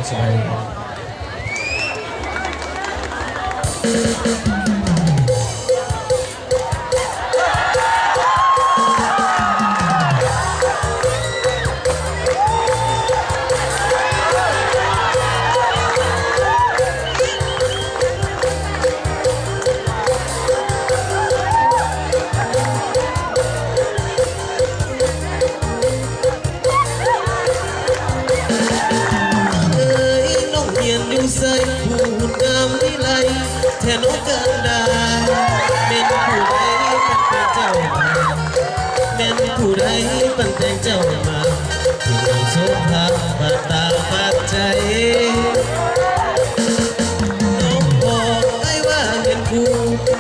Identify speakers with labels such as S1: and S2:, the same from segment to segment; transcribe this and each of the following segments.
S1: สบายดี
S2: ใส่ผู้งามวิไลแทนโอกันดาเป็นผู้ใดเป็นแต่เจ้ามาเป็นผู้ใดเป็นแต่เจ้ามาที่เราโสภาบาตาบาดใจน้องบอกไอ้ว่าเห็นผู้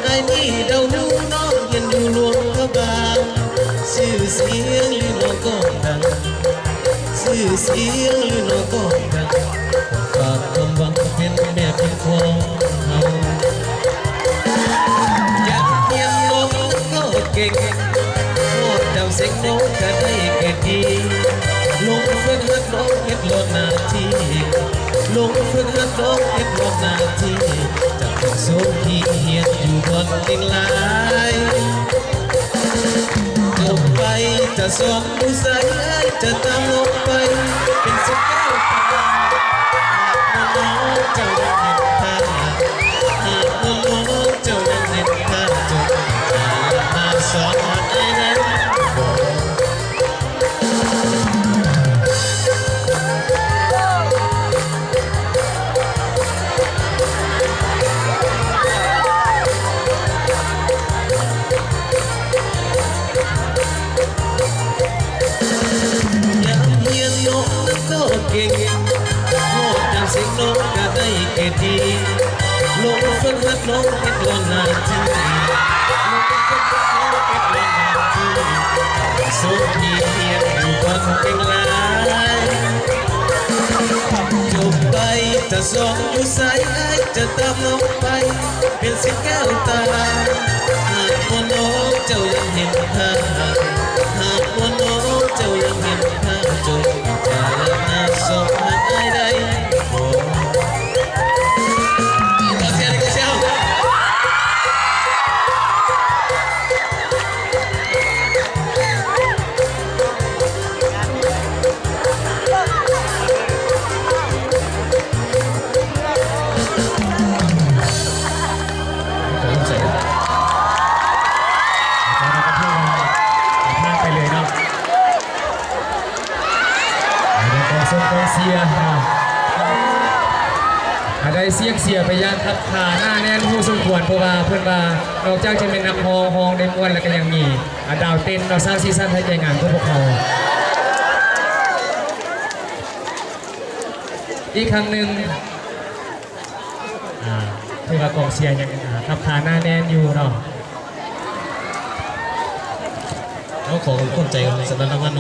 S2: ไอ้นี่เดาดูน้องเห็นอยู่หลวงพระบางชื่อเสียงหรือน้องก็ดังชื่อเสียงหรือน้องก็ดังฝากความหวังเป็นแม่เป็นของเราอยากเพียงน้องก็เก่งโคตรดาวเสียงน้องก็ได้เก่งดีลงฝึกหัดน้องเก็บลดนาทีลงฝึกหัดน้องเก็บลดนาทีจะเป็นโซ่ที่เฮียนอยู่บนเตียงลายจบไปจะสอนผู้ใส่จะตามลงไปเป็นสิบเก้าน้องเจ้ายังเห็นท่าหากน้องเจ้ายังเห็นท่าจบมาสอนไอ้นั้นยังเฮียนน้องนั้นก็เก่งโหดดังเสียงน้องก็ได้เกตดีลงฝึกหัดน้องเก็บลงนาทีลงฝึกหัดน้องเก็บลงนาทีโซ่ที่เฮียนอยู่บนเก่งลายจบไปจะสอนอยู่สายไอจะตามน้องไปเป็นสิ่งแก้วตาหากว่าน้องเจ้ายังเห็นท่าหากว่าน้องเจ้ายังเห็นท่าจบจะน่าสอนไอ้ใด
S1: เสียได้เสียไปย่างทับขาหน้าแน่นผู้สมควรเพราะว่าเพื่อนว่านอกจากจะเป็นนักฮองในมวลแล้วก็ยังมีดาวเต้นเราสร้างซีซั่นให้ใจงานพวกเขาอีกครั้งหนึ่งคือว่ากองเชียร์ยังทับขาหน้าแน่นอยู่เนาะ
S2: เขาขอความใจกันสำหรับรางวัล